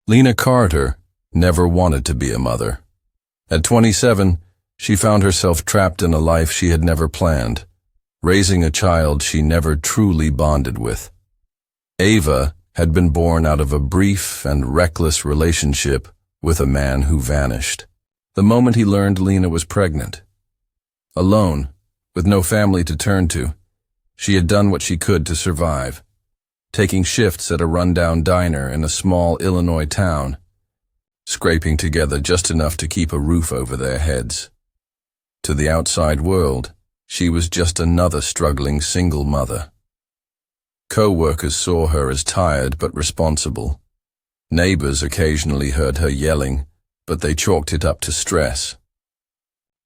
Lena Carter never wanted to be a mother. At 27, she found herself trapped in a life she had never planned, raising a child she never truly bonded with. Ava had been born out of a brief and reckless relationship with a man who vanished the moment he learned Lena was pregnant. Alone, with no family to turn to, she had done what she could to survive, taking shifts at a rundown diner in a small Illinois town, scraping together just enough to keep a roof over their heads. To the outside world, she was just another struggling single mother. Co-workers saw her as tired but responsible. Neighbors occasionally heard her yelling, but they chalked it up to stress.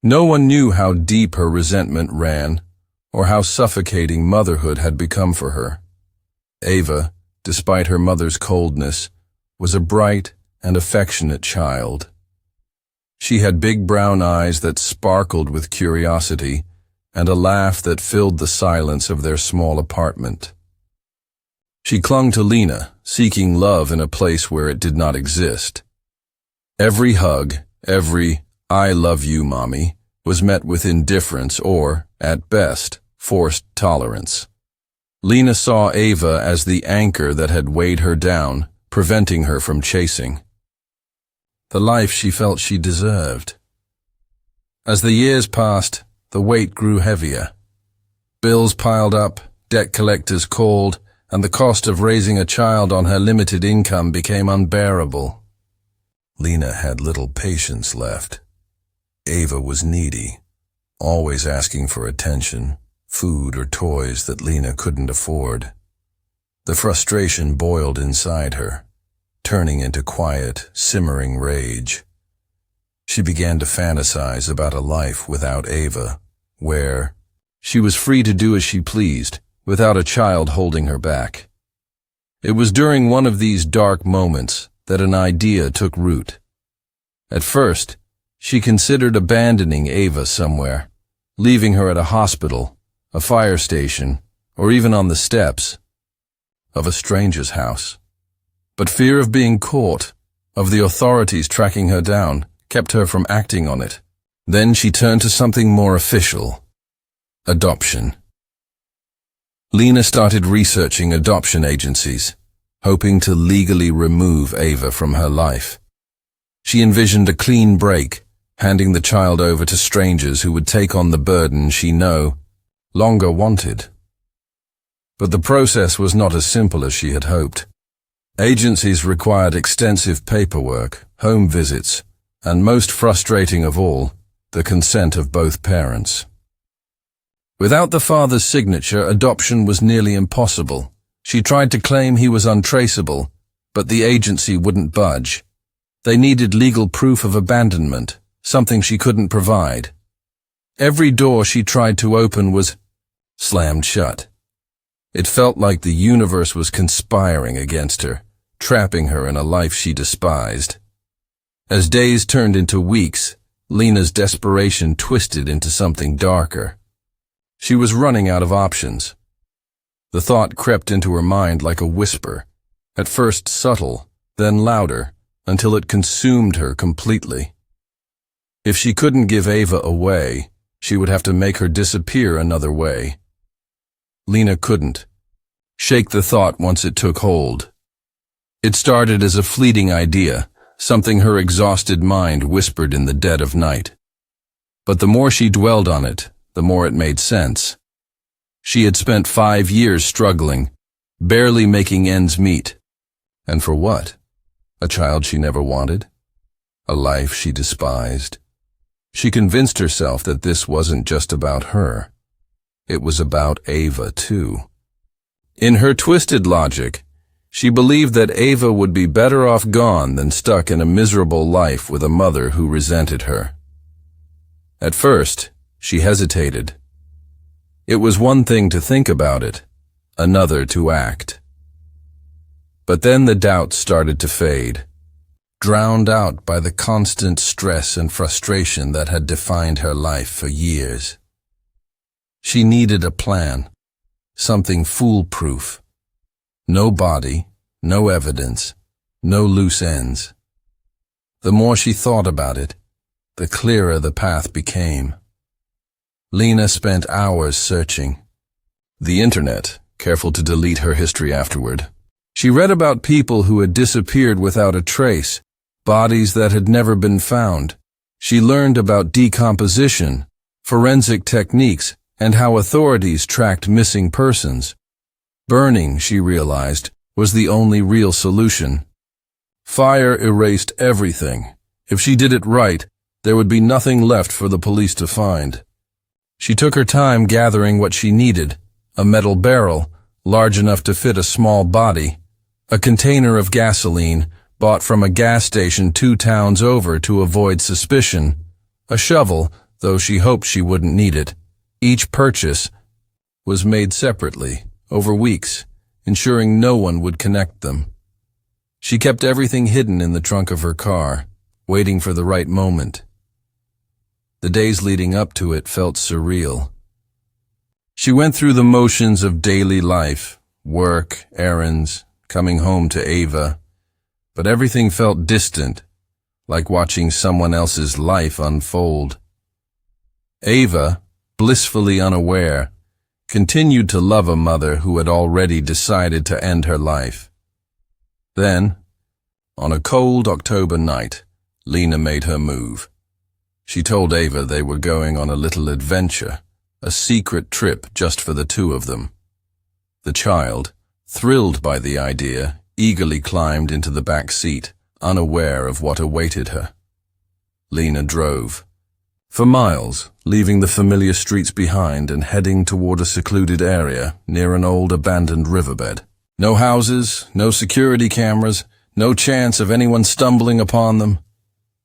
No one knew how deep her resentment ran, or how suffocating motherhood had become for her. Ava, despite her mother's coldness, was a bright and affectionate child. She had big brown eyes that sparkled with curiosity, and a laugh that filled the silence of their small apartment. She clung to Lena, seeking love in a place where it did not exist. Every hug, every "I love you, Mommy," was met with indifference or, at best, forced tolerance. Lena saw Ava as the anchor that had weighed her down, preventing her from chasing the life she felt she deserved. As the years passed, the weight grew heavier. Bills piled up, debt collectors called, and the cost of raising a child on her limited income became unbearable. Lena had little patience left. Ava was needy, always asking for attention, food or toys that Lena couldn't afford. The frustration boiled inside her, turning into quiet, simmering rage. She began to fantasize about a life without Ava, where she was free to do as she pleased, without a child holding her back. It was during one of these dark moments that an idea took root. At first, she considered abandoning Ava somewhere, leaving her at a hospital, a fire station, or even on the steps of a stranger's house. But fear of being caught, of the authorities tracking her down, kept her from acting on it. Then she turned to something more official: adoption. Lena started researching adoption agencies, hoping to legally remove Ava from her life. She envisioned a clean break, handing the child over to strangers who would take on the burden she no longer wanted. But the process was not as simple as she had hoped. Agencies required extensive paperwork, home visits, and most frustrating of all, the consent of both parents. Without the father's signature, adoption was nearly impossible. She tried to claim he was untraceable, but the agency wouldn't budge. They needed legal proof of abandonment, something she couldn't provide. Every door she tried to open was slammed shut. It felt like the universe was conspiring against her, trapping her in a life she despised. As days turned into weeks, Lena's desperation twisted into something darker. She was running out of options. The thought crept into her mind like a whisper, at first subtle, then louder, until it consumed her completely. If she couldn't give Ava away, she would have to make her disappear another way. Lena couldn't shake the thought once it took hold. It started as a fleeting idea, something her exhausted mind whispered in the dead of night. But the more she dwelled on it, the more it made sense. She had spent 5 years struggling, barely making ends meet. And for what? A child she never wanted? A life she despised? She convinced herself that this wasn't just about her. It was about Ava, too. In her twisted logic, she believed that Ava would be better off gone than stuck in a miserable life with a mother who resented her. At first, she hesitated. It was one thing to think about it, another to act. But then the doubts started to fade, drowned out by the constant stress and frustration that had defined her life for years. She needed a plan, something foolproof. No body, no evidence, No loose ends. The more she thought about it, the clearer the path became. Lena spent hours searching. The internet, careful to delete her history afterward. She read about people who had disappeared without a trace, bodies that had never been found. She learned about decomposition, forensic techniques, and how authorities tracked missing persons. Burning, she realized, was the only real solution. Fire erased everything. If she did it right, there would be nothing left for the police to find. She took her time gathering what she needed: a metal barrel, large enough to fit a small body, a container of gasoline, bought from a gas station 2 towns over to avoid suspicion, a shovel, though she hoped she wouldn't need it. Each purchase was made separately, over weeks, ensuring no one would connect them. She kept everything hidden in the trunk of her car, waiting for the right moment. The days leading up to it felt surreal. She went through the motions of daily life, work, errands, coming home to Ava, but everything felt distant, like watching someone else's life unfold. Ava, blissfully unaware, continued to love a mother who had already decided to end her life. Then, on a cold October night, Lena made her move. She told Ava they were going on a little adventure, a secret trip just for the 2 of them. The child, thrilled by the idea, eagerly climbed into the back seat, unaware of what awaited her. Lena drove. For miles, leaving the familiar streets behind and heading toward a secluded area near an old abandoned riverbed. No houses, no security cameras, no chance of anyone stumbling upon them.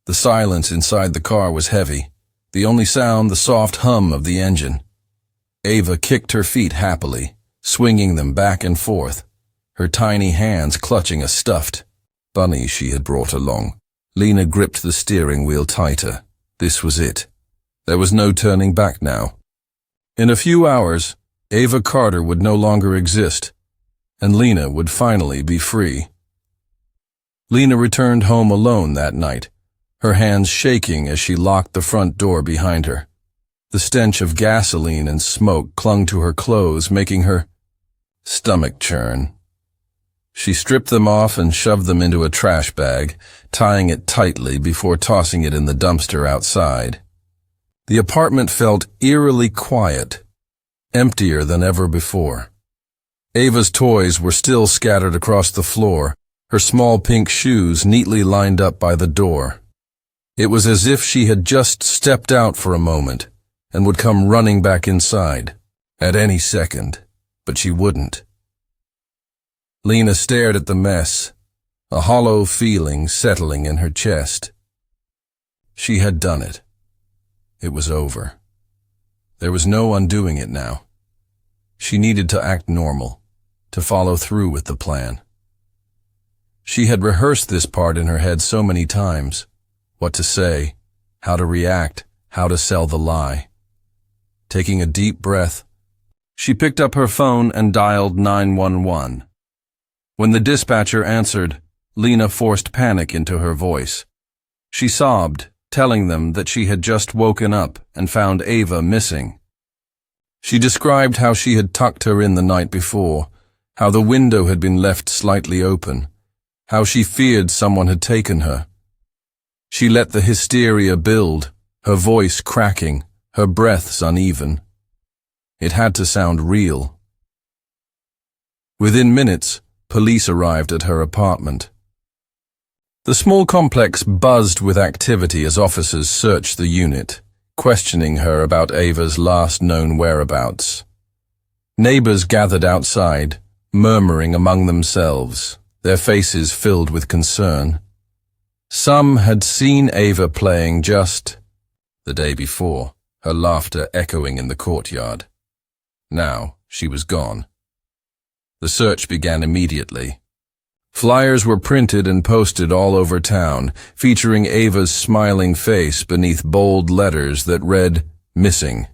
The silence inside the car was heavy, the only sound the soft hum of the engine. Ava kicked her feet happily, swinging them back and forth, her tiny hands clutching a stuffed bunny she had brought along. Lena gripped the steering wheel tighter. This was it. There was no turning back now. In a few hours, Ava Carter would no longer exist, and Lena would finally be free. Lena returned home alone that night, her hands shaking as she locked the front door behind her. The stench of gasoline and smoke clung to her clothes, making her stomach churn. She stripped them off and shoved them into a trash bag, tying it tightly before tossing it in the dumpster outside. The apartment felt eerily quiet, emptier than ever before. Ava's toys were still scattered across the floor, her small pink shoes neatly lined up by the door. It was as if she had just stepped out for a moment and would come running back inside at any second, but she wouldn't. Lena stared at the mess, a hollow feeling settling in her chest. She had done it. It was over. There was no undoing it now. She needed to act normal, to follow through with the plan. She had rehearsed this part in her head so many times. What to say, how to react, how to sell the lie. Taking a deep breath, she picked up her phone and dialed 911. When the dispatcher answered, Lena forced panic into her voice. She sobbed, telling them that she had just woken up and found Ava missing. She described how she had tucked her in the night before, how the window had been left slightly open, how she feared someone had taken her. She let the hysteria build, her voice cracking, her breaths uneven. It had to sound real. Within minutes, police arrived at her apartment. The small complex buzzed with activity as officers searched the unit, questioning her about Ava's last known whereabouts. Neighbors gathered outside, murmuring among themselves, their faces filled with concern. Some had seen Ava playing just the day before, her laughter echoing in the courtyard. Now she was gone. The search began immediately. Flyers were printed and posted all over town, featuring Ava's smiling face beneath bold letters that read, "Missing."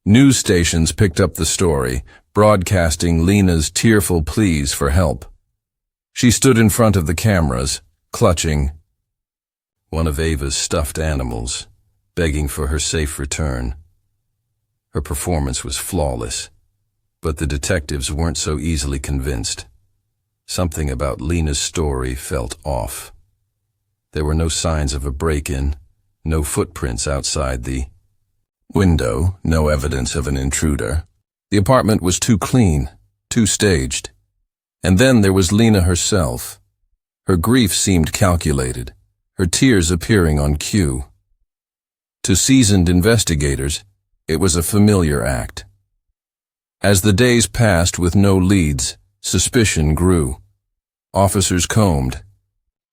News stations picked up the story, broadcasting Lena's tearful pleas for help. She stood in front of the cameras, clutching one of Ava's stuffed animals, begging for her safe return. Her performance was flawless, but the detectives weren't so easily convinced. Something about Lena's story felt off. There were no signs of a break-in, no footprints outside the window, no evidence of an intruder. The apartment was too clean, too staged. And then there was Lena herself. Her grief seemed calculated, her tears appearing on cue. To seasoned investigators, it was a familiar act. As the days passed with no leads, suspicion grew. Officers combed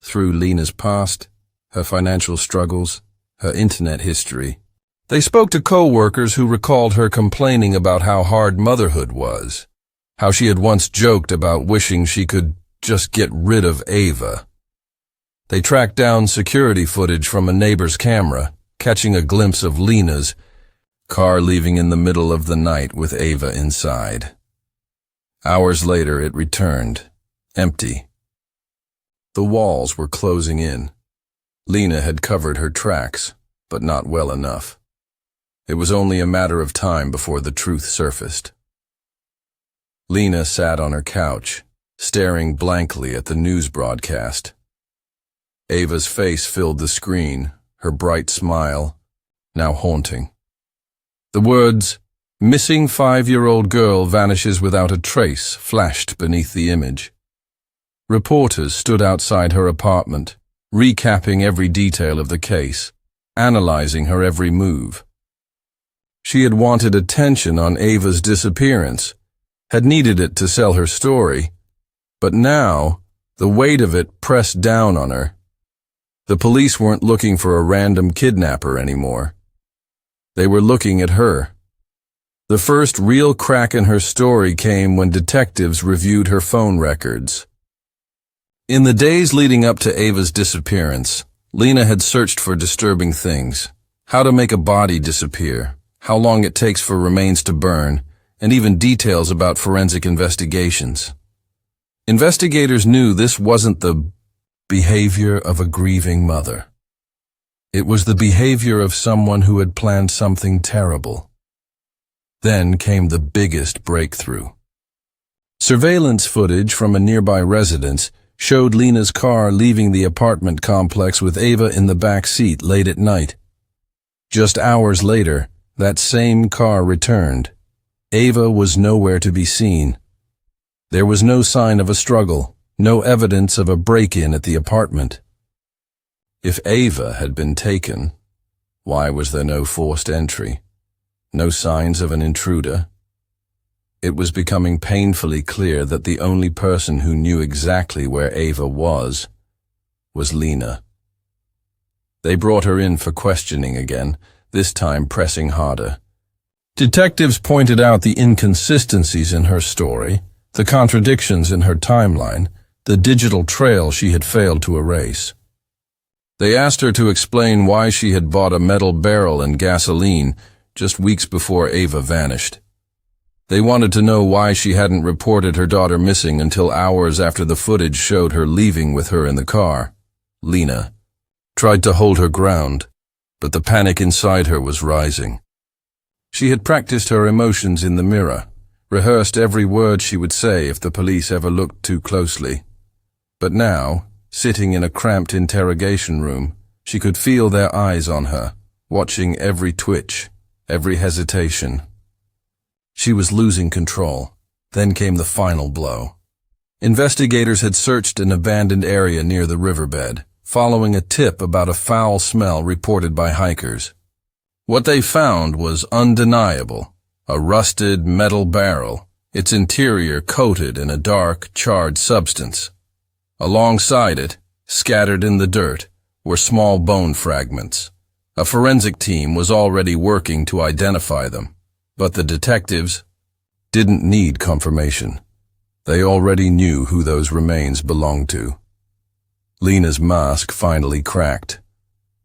through Lena's past, her financial struggles, her internet history. They spoke to co-workers who recalled her complaining about how hard motherhood was, how she had once joked about wishing she could just get rid of Ava. They tracked down security footage from a neighbor's camera, catching a glimpse of Lena's car leaving in the middle of the night with Ava inside. Hours later, it returned, empty. The walls were closing in. Lena had covered her tracks, but not well enough. It was only a matter of time before the truth surfaced. Lena sat on her couch, staring blankly at the news broadcast. Ava's face filled the screen, her bright smile, now haunting. The words, "Missing 5-year-old girl vanishes without a trace," flashed beneath the image. Reporters stood outside her apartment, recapping every detail of the case, analyzing her every move. She had wanted attention on Ava's disappearance, had needed it to sell her story, but now the weight of it pressed down on her. The police weren't looking for a random kidnapper anymore. They were looking at her. The first real crack in her story came when detectives reviewed her phone records. In the days leading up to Ava's disappearance, Lena had searched for disturbing things: how to make a body disappear, how long it takes for remains to burn, and even details about forensic investigations. Investigators knew this wasn't the behavior of a grieving mother. It was the behavior of someone who had planned something terrible. Then came the biggest breakthrough. Surveillance footage from a nearby residence showed Lena's car leaving the apartment complex with Ava in the back seat late at night. Just hours later, that same car returned. Ava was nowhere to be seen. There was no sign of a struggle, no evidence of a break-in at the apartment. If Ava had been taken, why was there no forced entry? No signs of an intruder? It was becoming painfully clear that the only person who knew exactly where Ava was Lena. They brought her in for questioning again, this time pressing harder. Detectives pointed out the inconsistencies in her story, the contradictions in her timeline, the digital trail she had failed to erase. They asked her to explain why she had bought a metal barrel and gasoline just weeks before Ava vanished. They wanted to know why she hadn't reported her daughter missing until hours after the footage showed her leaving with her in the car. Lena tried to hold her ground, but the panic inside her was rising. She had practiced her emotions in the mirror, rehearsed every word she would say if the police ever looked too closely. But now, sitting in a cramped interrogation room, she could feel their eyes on her, watching every twitch, every hesitation. She was losing control. Then came the final blow. Investigators had searched an abandoned area near the riverbed, following a tip about a foul smell reported by hikers. What they found was undeniable: a rusted metal barrel, its interior coated in a dark, charred substance. Alongside it, scattered in the dirt, were small bone fragments. A forensic team was already working to identify them, but the detectives didn't need confirmation. They already knew who those remains belonged to. Lena's mask finally cracked.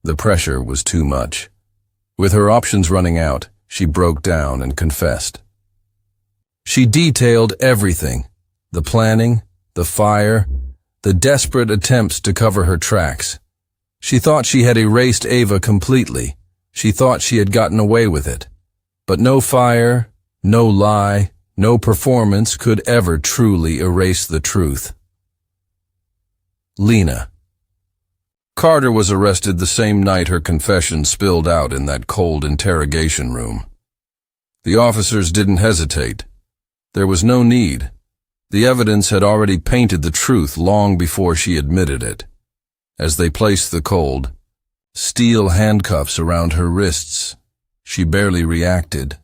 The pressure was too much. With her options running out, she broke down and confessed. She detailed everything: the planning, the fire, the desperate attempts to cover her tracks. She thought she had erased Ava completely. She thought she had gotten away with it. But no fire, no lie, no performance could ever truly erase the truth. Lena. Carter was arrested the same night her confession spilled out in that cold interrogation room. The officers didn't hesitate. There was no need. The evidence had already painted the truth long before she admitted it. As they placed the cold, steel handcuffs around her wrists, she barely reacted.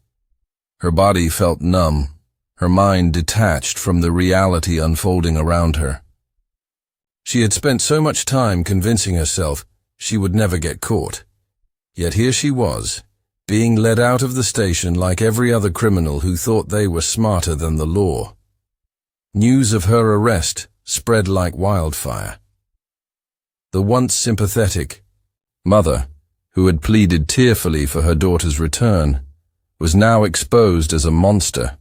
Her body felt numb, her mind detached from the reality unfolding around her. She had spent so much time convincing herself she would never get caught. Yet here she was, being led out of the station like every other criminal who thought they were smarter than the law. News of her arrest spread like wildfire. The once sympathetic mother, who had pleaded tearfully for her daughter's return, was now exposed as a monster.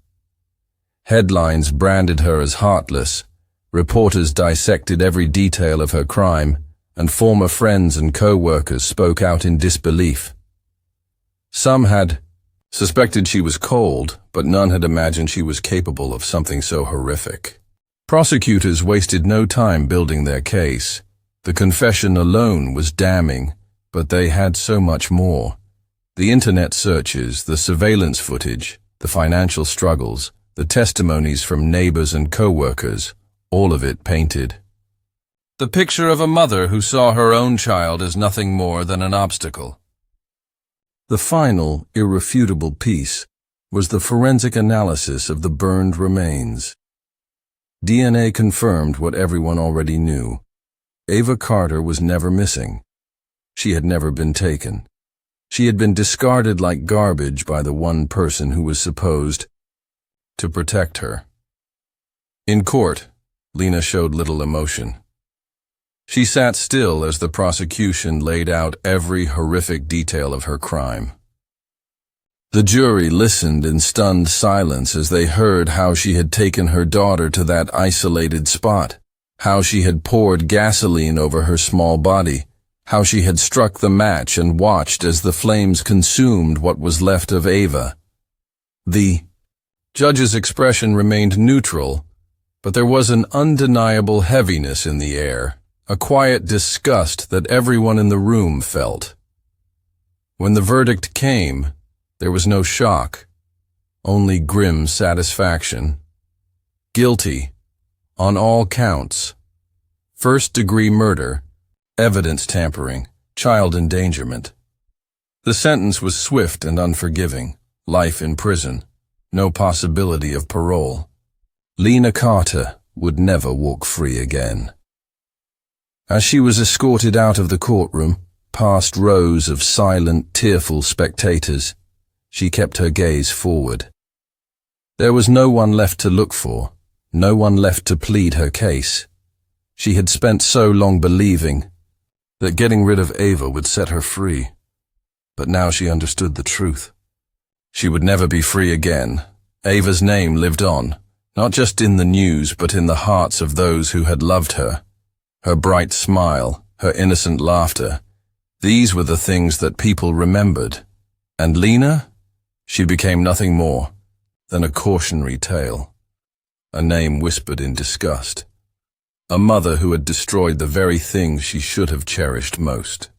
Headlines branded her as heartless, reporters dissected every detail of her crime, and former friends and co-workers spoke out in disbelief. Some had suspected she was cold, but none had imagined she was capable of something so horrific. Prosecutors wasted no time building their case. The confession alone was damning, but they had so much more. The internet searches, the surveillance footage, the financial struggles, the testimonies from neighbors and co-workers, all of it painted the picture of a mother who saw her own child as nothing more than an obstacle. The final, irrefutable piece was the forensic analysis of the burned remains. DNA confirmed what everyone already knew. Ava Carter was never missing. She had never been taken. She had been discarded like garbage by the one person who was supposed to protect her. In court, Lena showed little emotion. She sat still as the prosecution laid out every horrific detail of her crime. The jury listened in stunned silence as they heard how she had taken her daughter to that isolated spot, how she had poured gasoline over her small body, how she had struck the match and watched as the flames consumed what was left of Ava. The judge's expression remained neutral, but there was an undeniable heaviness in the air, a quiet disgust that everyone in the room felt. When the verdict came, there was no shock, only grim satisfaction. Guilty, on all counts. First-degree murder, evidence tampering, child endangerment. The sentence was swift and unforgiving, life in prison, no possibility of parole. Lena Carter would never walk free again. As she was escorted out of the courtroom, past rows of silent, tearful spectators, she kept her gaze forward. There was no one left to look for, no one left to plead her case. She had spent so long believing that getting rid of Ava would set her free. But now she understood the truth. She would never be free again. Ava's name lived on, not just in the news but in the hearts of those who had loved her. Her bright smile, her innocent laughter, these were the things that people remembered. And Lena? She became nothing more than a cautionary tale. A name whispered in disgust. A mother who had destroyed the very thing she should have cherished most.